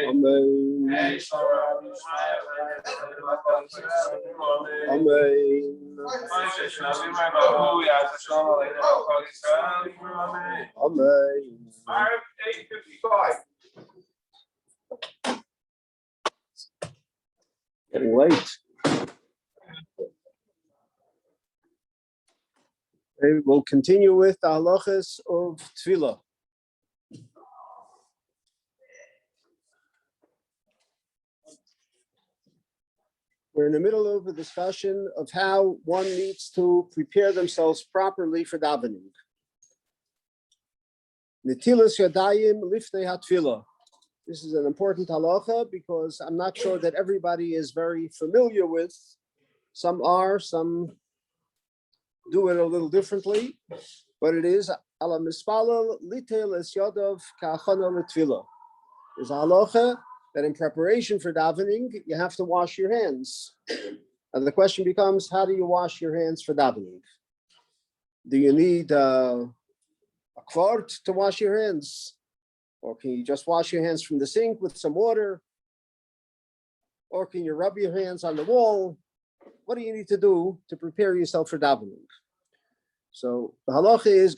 Amen. Yehi shmeira bono Amen. Getting late. Okay, we'll continue with the halachas of Tefilla. We're in the middle of a discussion of how one needs to prepare themselves properly for davening. Netilas yadayim lifnei hatefillah. This is an important halacha because I'm not sure that everybody is very familiar with. Some are, some do it a little differently, but it is ala mispalel litel es yadav ka'achana letefillah. There's a halacha that in preparation for davening, you have to wash your hands. And the question becomes, how do you wash your hands for davening? Do you need a quart to wash your hands? Or can you just wash your hands from the sink with some water? Or can you rub your hands on the wall? What do you need to do to prepare yourself for davening? So the halacha is,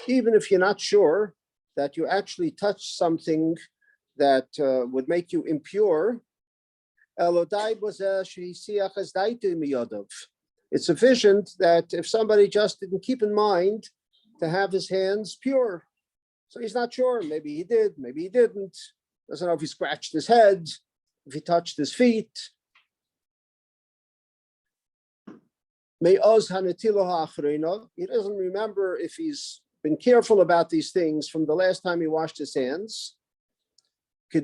even if you're not sure that you actually touch something that would make you impure, it's sufficient that if somebody just didn't keep in mind to have his hands pure. So he's not sure, maybe he did, maybe he didn't. Doesn't know if he scratched his head, if he touched his feet. He doesn't remember if he's been careful about these things from the last time he washed his hands. So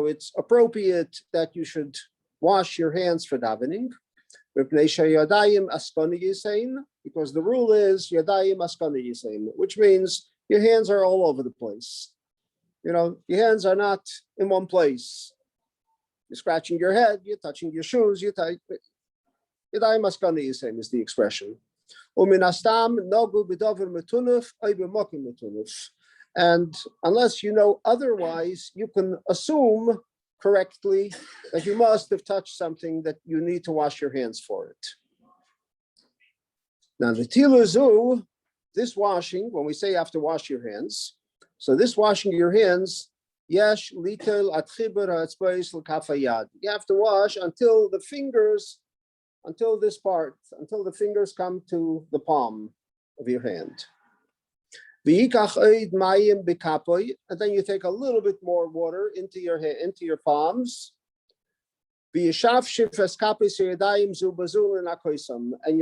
it's appropriate that you should wash your hands for davening. Because the rule is yadayim askani yisein, which means your hands are all over the place. You know, your hands are not in one place. You're scratching your head, you're touching your shoes, yadayim askani yisein is the expression. And unless you know otherwise, you can assume correctly that you must have touched something that you need to wash your hands for it. Now, the tilazu, this washing, when we say you have to wash your hands, so this washing your hands, yesh litel atchiber ha'etzbais l'kafayad. You have to wash until the fingers, until this part, until the fingers come to the palm of your hand. And then you take a little bit more water into your palms. And you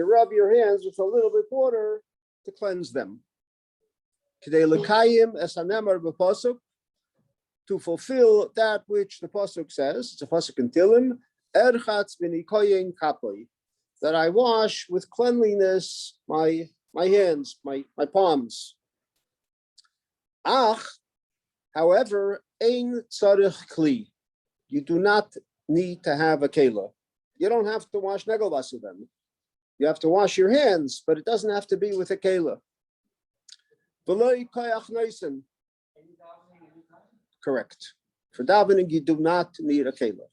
rub your hands with a little bit of water to cleanse them. To fulfill that which the pasuk says, it's a pasuk in Tilim, that I wash with cleanliness my hands, my palms. However, ein tzarich kli. You do not need to have a kela. You don't have to wash negel vasudem. You have to wash your hands, but it doesn't have to be with a kela. Correct. For davening, you do not need a kela.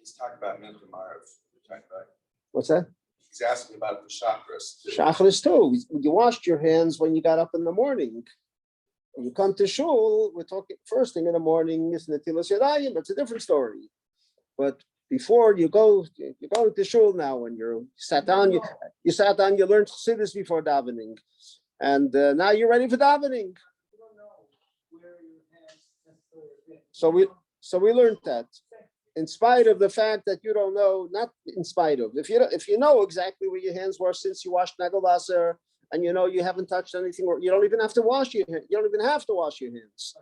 He's talking about Mincha Marav. What's that? He's asking about the chakras. Chakras too. You washed your hands when you got up in the morning. When you come to shul, we're talking first thing in the morning is netilas yadayim. It's a different story. But before you're going to shul now, when you sat down, you learned chassidus before davening, and now you're ready for davening. So we learned that. in spite of the fact that you don't know, not in spite of, if you know exactly where your hands were since you washed Nagelwasser, and you know you haven't touched anything, or you don't even have to wash your hands. You don't even have to wash your hands.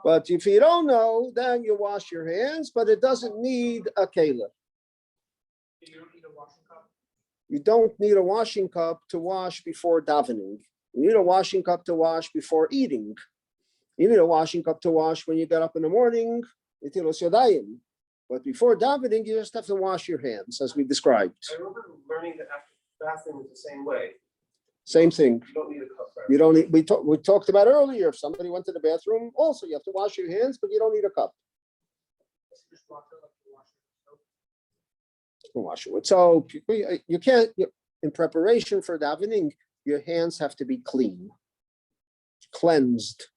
But if you don't know, then you wash your hands, but it doesn't need a keilah. You don't need a washing cup. You don't need a washing cup to wash before davening. You need a washing cup to wash before eating. You need a washing cup to wash when you get up in the morning, netilas yadayim. But before davening, you just have to wash your hands, as we described. I remember learning that after bathroom is the same way. Same thing. You don't need a cup. Right? You don't need. We talked about earlier. If somebody went to the bathroom, also you have to wash your hands, but you don't need a cup. Just wash it like you wash it. You can wash it with soap. You can't. In preparation for davening, your hands have to be clean, cleansed.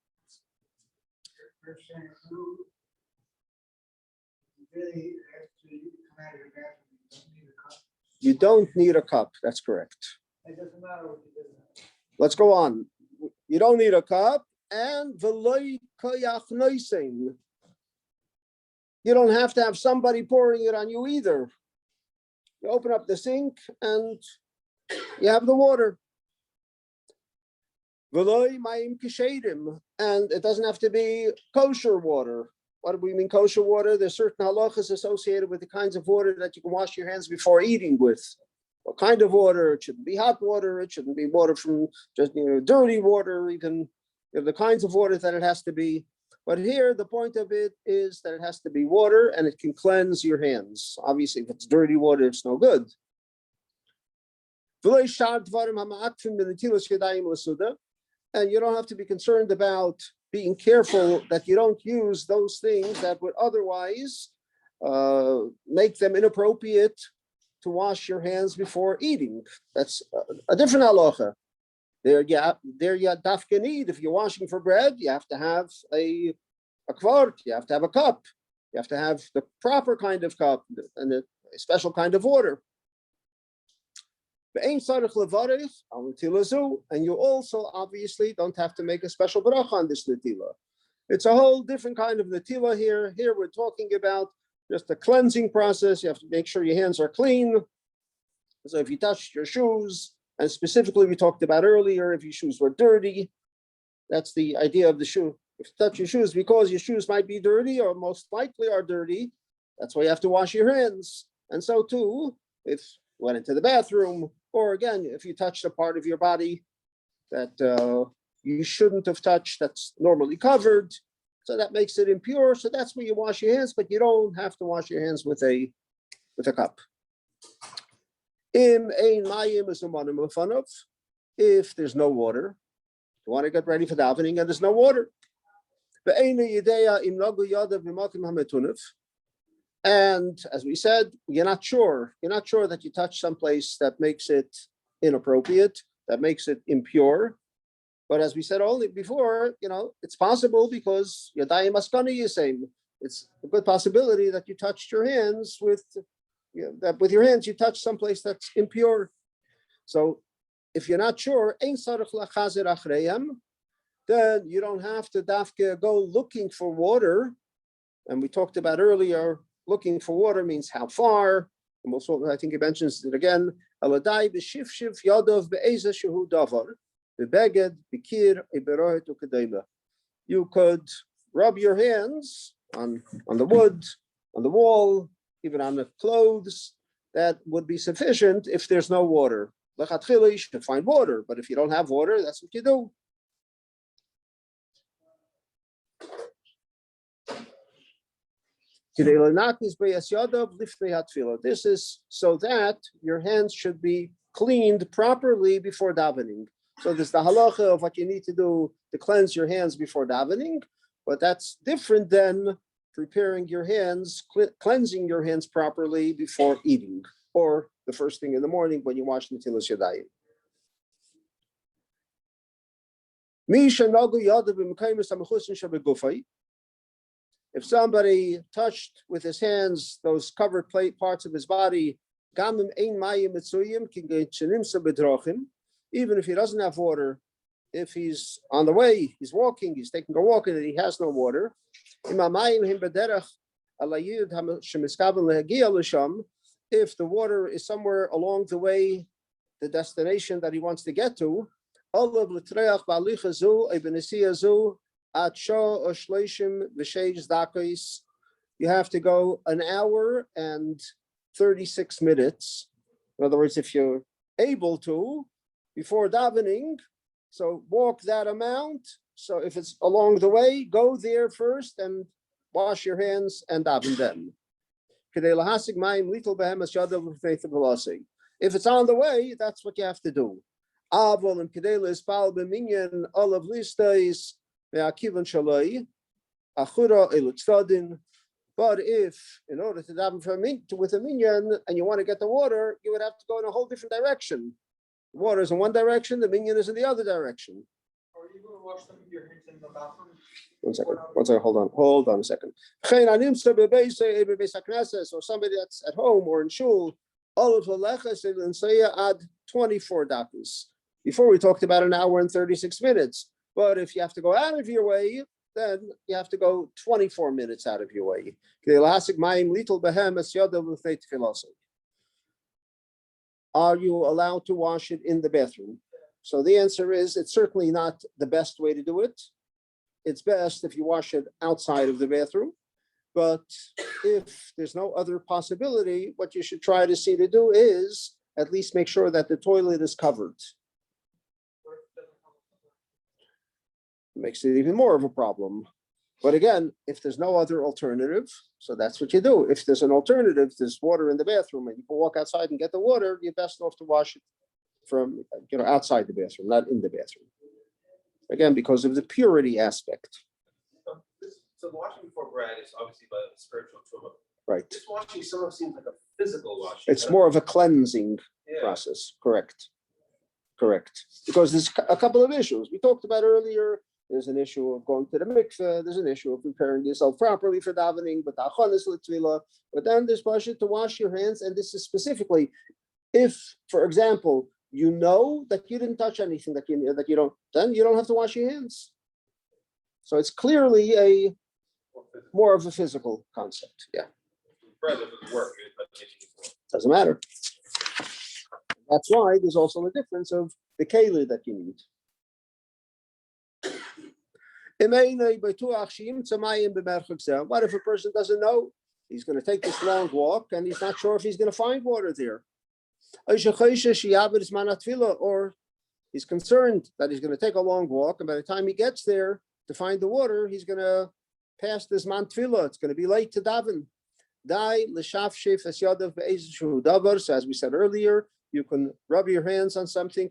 You're saying you really have to come out of your bathroom. You don't need a cup. You don't need a cup. That's correct. It doesn't matter what you do. Let's go on. You don't need a cup, and v'loy koyach noising. You don't have to have somebody pouring it on you either. You open up the sink and you have the water. V'loy mayim kishedim, and it doesn't have to be kosher water. What do we mean kosher water? There's certain halachas associated with the kinds of water that you can wash your hands before eating with. What kind of water? It shouldn't be hot water. It shouldn't be water from just dirty water. Even the kinds of water that it has to be. But here, the point of it is that it has to be water, and it can cleanse your hands. Obviously, if it's dirty water, it's no good. And you don't have to be concerned about being careful that you don't use those things that would otherwise make them inappropriate to wash your hands before eating. That's a different halacha. There you dafka need. If you're washing for bread, you have to have a kvart, you have to have a cup, you have to have the proper kind of cup and a special kind of water. And you also obviously don't have to make a special bracha on this netila. It's a whole different kind of netila here. Here we're talking about just a cleansing process. You have to make sure your hands are clean. So if you touch your shoes, and specifically we talked about earlier, if your shoes were dirty, that's the idea of the shoe. If you touch your shoes because your shoes might be dirty or most likely are dirty, that's why you have to wash your hands. And so too, if you went into the bathroom, or again, if you touched a part of your body that you shouldn't have touched, that's normally covered, so that makes it impure. So that's where you wash your hands, but you don't have to wash your hands with a cup. If there's no water, you want to get ready for davening and there's no water. And as we said, you're not sure that you touch someplace that makes it inappropriate, that makes it impure. But as we said only before, it's possible because Yadayim Askani is saying it's a good possibility that you touched your hands with, that with your hands you touch someplace that's impure. So if you're not sure, then you don't have to dafke go looking for water. And we talked about earlier, looking for water means how far. And also, I think he mentions it again. You could rub your hands on the wood, on the wall, even on the clothes. That would be sufficient if there's no water. Lechatchila, you should find water, but if you don't have water, that's what you do. This is so that your hands should be cleaned properly before davening. So there's the halacha of what you need to do to cleanse your hands before davening, but that's different than preparing your hands, cleansing your hands properly before eating, or the first thing in the morning when you wash netilas yadayim. If somebody touched with his hands those covered parts of his body, even if he doesn't have water, if he's on the way, he's walking, he's taking a walk and he has no water, If the water is somewhere along the way, the destination that he wants to get to, you have to go an hour and 36 minutes. In other words, if you're able to, before davening, so walk that amount. So if it's along the way, go there first and wash your hands and daven then. If it's on the way, that's what you have to do. But if, in order to daven with a minyan, and you want to get the water, you would have to go in a whole different direction. The water is in one direction, the minyan is in the other direction. Are you going to wash them with your hands in the bathroom? One second, hold on a second. Or somebody that's at home or in shul, add 24 dakas. Before we talked about an hour and 36 minutes. But if you have to go out of your way, then you have to go 24 minutes out of your way. Are you allowed to wash it in the bathroom? So the answer is, it's certainly not the best way to do it. It's best if you wash it outside of the bathroom. But if there's no other possibility, what you should try to see to do is at least make sure that the toilet is covered. It makes it even more of a problem. But again, if there's no other alternative, so that's what you do. If there's an alternative, there's water in the bathroom and you can walk outside and get the water, you're best off to wash it from outside the bathroom, not in the bathroom. Again, because of the purity aspect. So washing before bread is obviously a spiritual trauma. Right. This washing sort of seems like a physical washing. It's more of a cleansing process. Correct. Because there's a couple of issues we talked about earlier. There's an issue of going to the mikveh. There's an issue of preparing yourself properly for davening, but then there's budget to wash your hands. And this is specifically if, for example, you know that you didn't touch anything then you don't have to wash your hands. So it's clearly more of a physical concept. Yeah. Doesn't matter. That's why there's also a difference of the keli that you need. What if a person doesn't know? He's going to take this long walk and he's not sure if he's going to find water there. Or he's concerned that he's going to take a long walk, and by the time he gets there to find the water, he's going to pass this man tefillah. It's going to be late to daven. So as we said earlier, you can rub your hands on something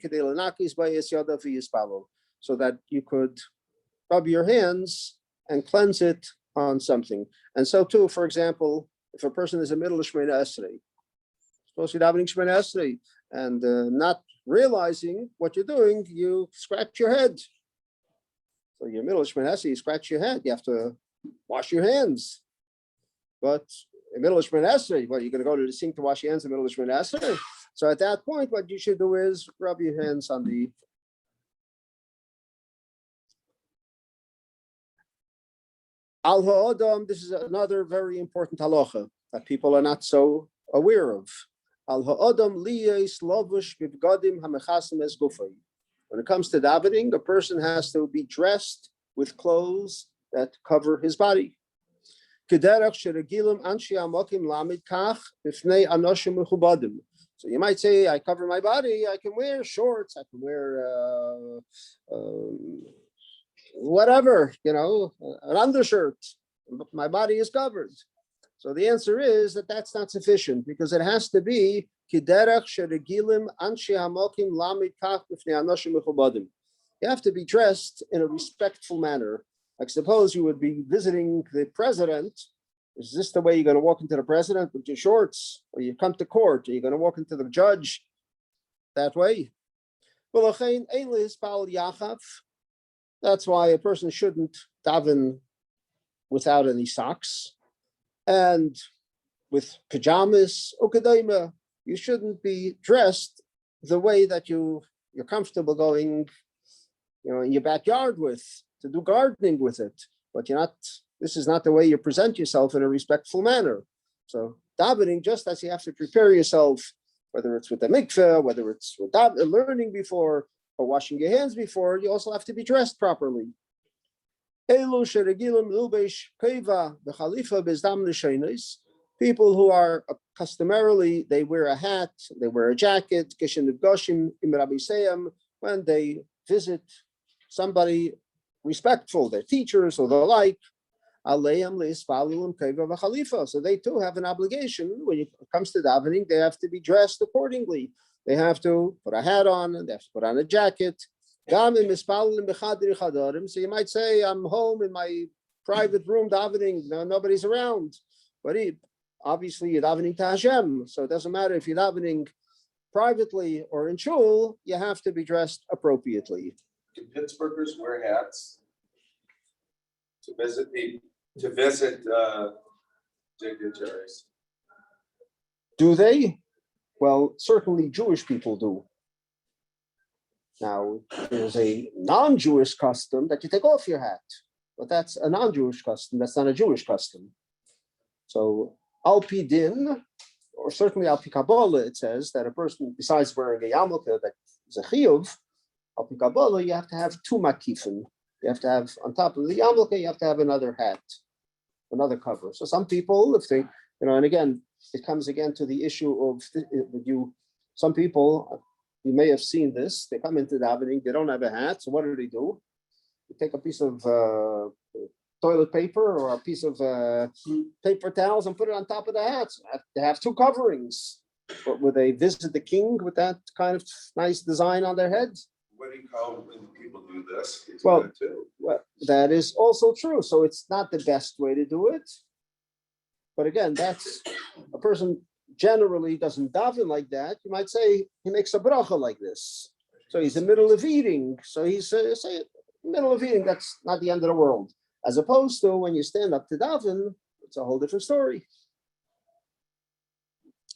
so that you could rub your hands and cleanse it on something. And so too, for example, if a person is a middle of Shemona Esrei, supposed to be davening Shemona Esrei, and not realizing what you're doing, you scratch your head. So you're middle of Shemona Esrei, you scratch your head, you have to wash your hands. But in middle of Shemona Esrei, you're going to go to the sink to wash your hands in the middle of Shemona Esrei. So at that point, what you should do is rub your hands on the Al ha'adam. This is another very important halacha that people are not so aware of. Al ha'adam liyes lavush bivgadim hamechasim es gufay. When it comes to davening, a person has to be dressed with clothes that cover his body. So you might say, I cover my body, I can wear shorts, I can wear whatever, an undershirt, my body is covered. So the answer is that that's not sufficient, because it has to be you have to be dressed in a respectful manner. Like suppose you would be visiting the president. Is this the way you're going to walk into the president with your shorts? Or you come to court? Are you going to walk into the judge that way? That's why a person shouldn't daven without any socks. And with pajamas, ukadaima, you shouldn't be dressed the way that you're comfortable going, in your backyard with, to do gardening with it. But This is not the way you present yourself in a respectful manner. So davening, just as you have to prepare yourself, whether it's with the mikveh, whether it's with learning before or washing your hands before, you also have to be dressed properly. People who are customarily, they wear a hat, they wear a jacket, when they visit somebody respectful, their teachers or the like. So they too have an obligation. When it comes to davening, they have to be dressed accordingly. They have to put a hat on, they have to put on a jacket. So you might say, I'm home in my private room davening, nobody's around. But obviously you're davening to Hashem. So it doesn't matter if you're davening privately or in shul, you have to be dressed appropriately. Do Pittsburghers wear hats to visit dignitaries? Do they? Well, certainly Jewish people do. Now, there's a non-Jewish custom that you take off your hat, but that's a non-Jewish custom. That's not a Jewish custom. So, al pi din, or certainly al pi Kabbalah, it says that a person, besides wearing a yarmulke that is a chiyuv, al pi Kabbalah, you have to have two makifim. You have to have, on top of the yarmulke, you have to have another hat, another cover. So some people, if they, and again, it comes again to the issue of some people, you may have seen this, they come into davening, they don't have a hat, so what do? You take a piece of toilet paper or a piece of paper towels and put it on top of the hats. They have two coverings. But would they visit the king with that kind of nice design on their head? What do you call when people do this? Well, that is also true. So it's not the best way to do it. But again, that's a person generally doesn't daven like that. You might say he makes a bracha like this. So he's in the middle of eating. So he's say middle of eating. That's not the end of the world. As opposed to when you stand up to daven, it's a whole different story.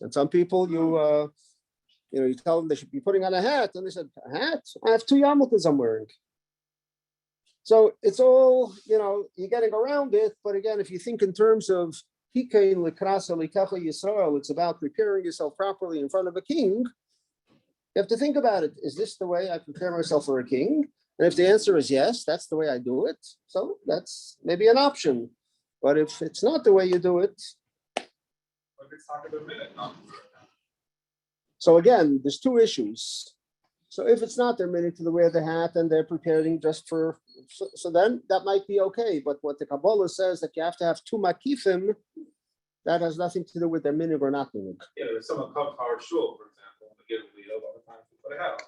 And some people, you tell them they should be putting on a hat, and they said, a hat? I have two yarmulkes I'm wearing. So it's all, you're getting around it. But again, if you think in terms of it's about preparing yourself properly in front of a king, you have to think about it. Is this the way I prepare myself for a king? And if the answer is yes, that's the way I do it. So that's maybe an option. But if it's not the way you do it. So again, there's two issues. So if it's not their minute to wear the hat and they're preparing just for, so then that might be okay. But what the Kabbalah says that you have to have two makifim, that has nothing to do with their minute or not minute. Yeah, if someone comes to our shul, for example, they give a lot of times to put a hat on.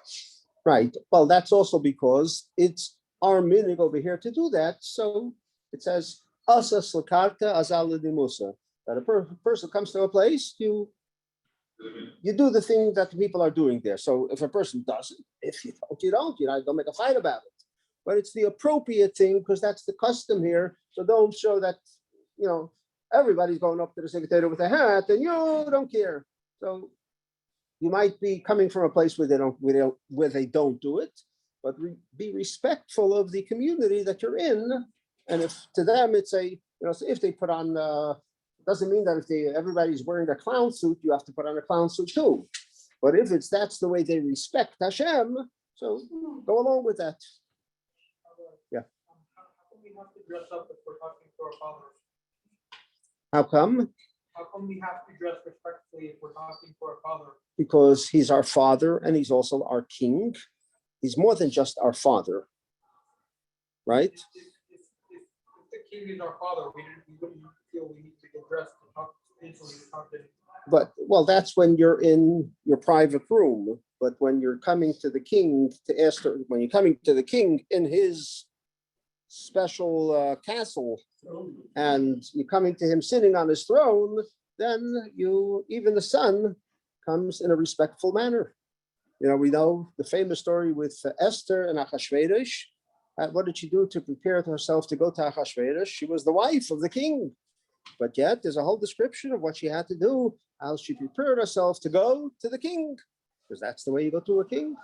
Right. Well, that's also because it's our minhag over here to do that. So it says, Asa slakarta azal dimusa. That a person comes to a place, you do the thing that the people are doing there. So if a person doesn't, if you don't, don't make a fight about it. But it's the appropriate thing because that's the custom here. So don't show that, everybody's going up to the secretary with a hat and you don't care. So you might be coming from a place where they don't do it, but be respectful of the community that you're in. And if to them it's so if they put on, doesn't mean that if everybody's wearing a clown suit, you have to put on a clown suit too. But if that's the way they respect Hashem, so go along with that. Yeah. How come we have to dress up if we're talking to our father? How come? How come we have to dress respectfully if we're talking to our father? Because he's our father and he's also our king. He's more than just our father, right? If the king is our father, we wouldn't feel we need to get dressed to talk instantly to talk to him. But that's when you're in your private room. But when you're coming to the king when you're coming to the king in his special castle, and you're coming to him sitting on his throne, then even the son comes in a respectful manner. We know the famous story with Esther and Achashverosh. What did she do to prepare herself to go to Achashverosh? She was the wife of the king. But yet there's a whole description of what she had to do, how she prepared herself to go to the king, because that's the way you go to a king.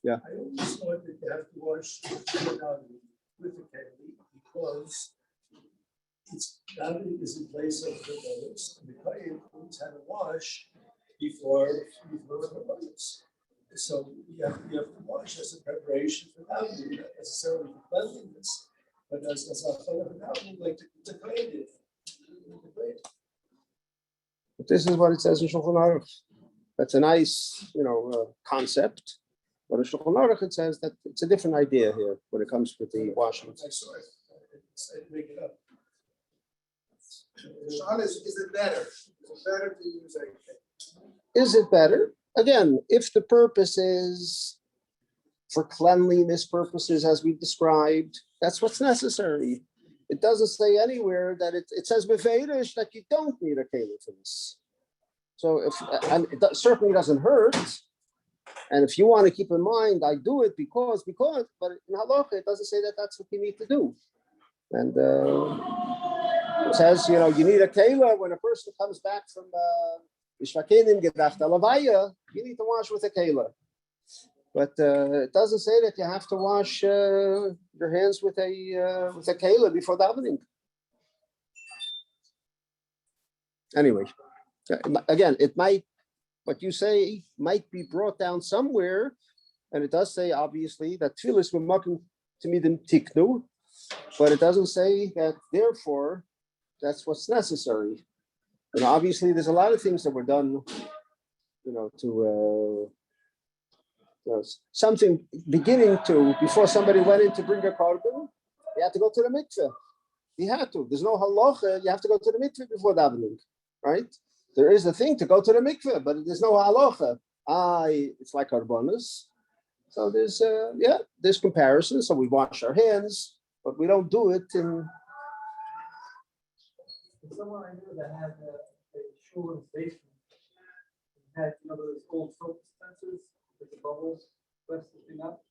Yeah. I always thought that you have to wash with the keli because it's davening is in place of the bonus, and the kohen knows how to wash before the bonus. So you have to wash as a preparation for davening, not necessarily for cleanliness, but as a kind of davening, like the kohen did. But this is what it says in Shulchan Aruch. That's a nice, concept. But in Shulchan Aruch it says that it's a different idea here when it comes with the washing. I saw it. I didn't make it up. Sean, is it better? Is it better to use a? Is it better? Again, if the purpose is for cleanliness purposes, as we described, that's what's necessary. It doesn't say anywhere that it says befeirish that you don't need a keli for this. So and it certainly doesn't hurt. And if you want to keep in mind, I do it because, but in halacha, it doesn't say that that's what you need to do. And it says, you need a kela when a person comes back from Ishvakenim Gedacht Alavaya, you need to wash with a kela. But it doesn't say that you have to wash your hands with a kela before davening. Anyway, again, what you say might be brought down somewhere, and it does say obviously that tefillas v'makom tamidim tiknu, but it doesn't say that therefore that's what's necessary. And obviously, there's a lot of things that were done, to something beginning to before somebody went in to bring a korban, you had to go to the mikveh. You had to. There's no halacha. You have to go to the mikveh before davening, right? There is a thing to go to the mikveh, but there's no halacha. It's like korbanos. So there's comparison. So we wash our hands, but we don't do it in. Someone I knew that had a shul in his basement. He had those old soap dispensers with the bubbles resting up.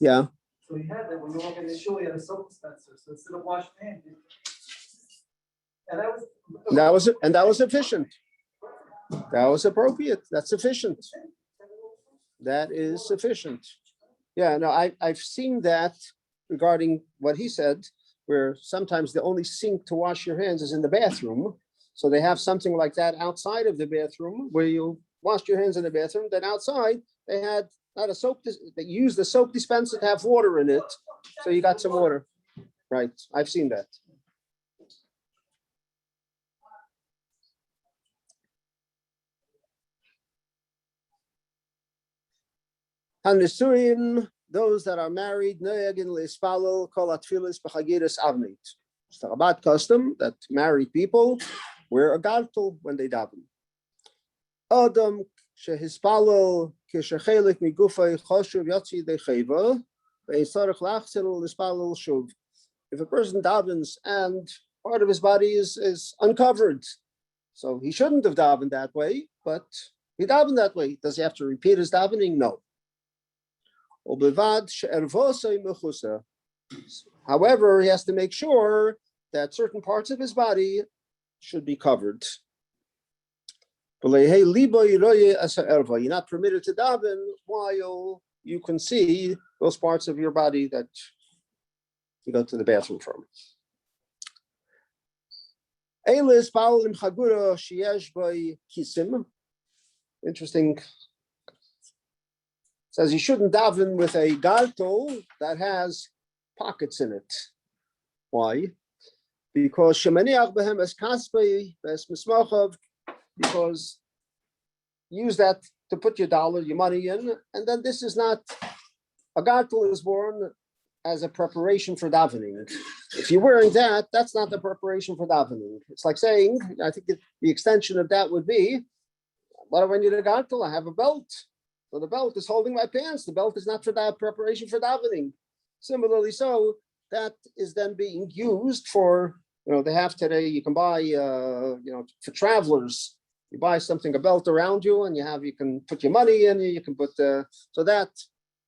Yeah. So he had that when you walk in the shul, he had a soap dispenser. So instead of washing hands, and that was sufficient. That was appropriate. That's sufficient. That is sufficient. Yeah, no, I've seen that regarding what he said, where sometimes the only sink to wash your hands is in the bathroom. So they have something like that outside of the bathroom where you wash your hands in the bathroom. Then outside they had not a soap, they used the soap dispenser to have water in it. So you got some water. Right. I've seen that. Hanisuim, those that are married, noyagin leispalel kol atfilis b'chagiris avnit. It's the Rabbad custom that married people wear a gartel when they daven. Adam shehispalel kishechelik migufay choshuv yatsi decheva ve'isarich lachzil lispalel shuv. If a person davens and part of his body is uncovered, so he shouldn't have davened that way, but he davened that way. Does he have to repeat his davening? No. However, he has to make sure that certain parts of his body should be covered. You're not permitted to daven while you can see those parts of your body that you go to the bathroom from. Interesting. Says you shouldn't daven with a gartel that has pockets in it. Why? Because because use that to put your dollar, your money in, and then this is not a gartel is worn as a preparation for davening. If you're wearing that, that's not the preparation for davening. It's like saying, I think the extension of that would be, what do I need a gartel? I have a belt. So the belt is holding my pants. The belt is not for that preparation for davening. Similarly, so that is then being used for, they have today, you can buy, for travelers, you buy something, a belt around you, and you can put your money in, you can put, so that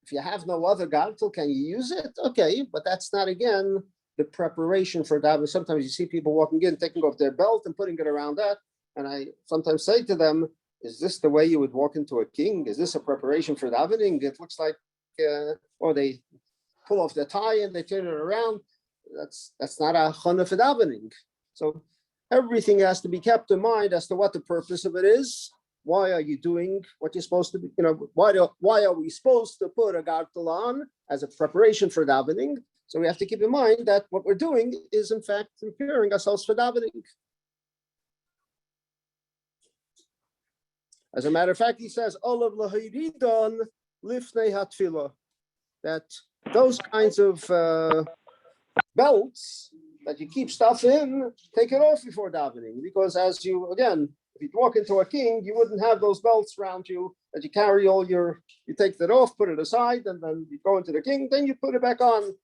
if you have no other gartel, can you use it? Okay, but that's not, again, the preparation for davening. Sometimes you see people walking in, taking off their belt and putting it around that. And I sometimes say to them, is this the way you would walk into a king? Is this a preparation for davening? It looks like, or they pull off their tie and they turn it around. That's not a chana for davening. So everything has to be kept in mind as to what the purpose of it is. Why are you doing what you're supposed to be? Why are we supposed to put a gartel on as a preparation for davening? So we have to keep in mind that what we're doing is in fact preparing ourselves for davening. As a matter of fact, he says, "Olav lahiridon lifnei hatfila," that those kinds of belts that you keep stuff in, take it off before davening, because if you walk into a king, you wouldn't have those belts around you that you carry you take that off, put it aside, and then you go into the king, then you put it back on.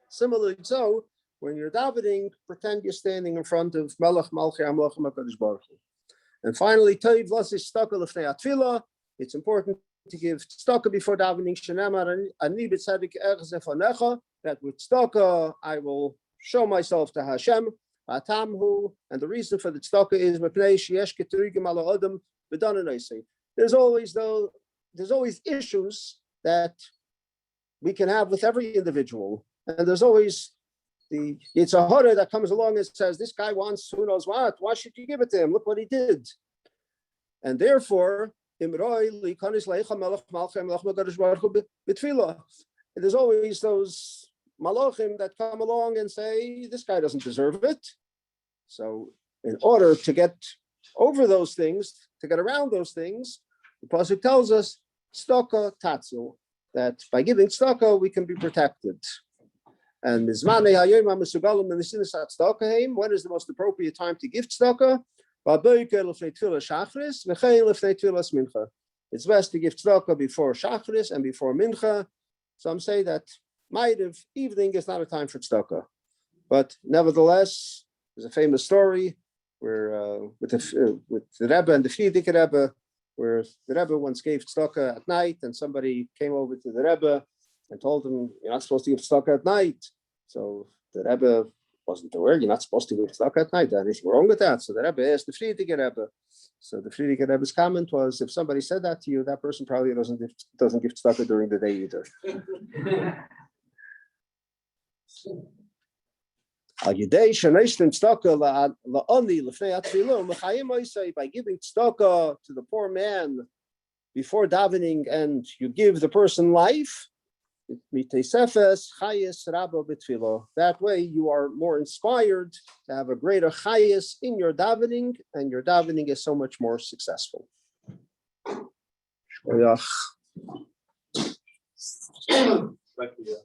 Similarly, so when you're davening, pretend you're standing in front of Melech Malchei HaMelech HaKadosh Baruch Hu. And finally, it's important to give tzedakah before davening. That with tzedakah I will show myself to Hashem. And the reason for the tzedakah is there's always issues that we can have with every individual, and there's always it's a hara that comes along and says, this guy wants who knows what, why should you give it to him? Look what he did. And therefore, there's always those malachim that come along and say, this guy doesn't deserve it. So in order to get over those things, to get around those things, the pasuk tells us, tzedakah tatzil, that by giving tzedakah, we can be protected. And when is the most appropriate time to give tzedakah? It's best to give tzedakah before shachris and before mincha. Some say that evening is not a time for tzedakah, but nevertheless, there's a famous story where with the Rebbe and the Frierdiker Rebbe, where the Rebbe once gave tzedakah at night, and somebody came over to the Rebbe and told him, you're not supposed to give tzedakah at night. So the Rebbe wasn't aware, you're not supposed to give tzedakah at night. There's anything wrong with that? So the Rebbe asked the Frierdiker Rebbe. So the Frierdiker Rebbe's comment was, if somebody said that to you, that person probably doesn't give tzedakah during the day either. By giving tzedakah to the poor man before davening, and you give the person life, that way you are more inspired to have a greater chayis in your davening, and your davening is so much more successful. Thank you.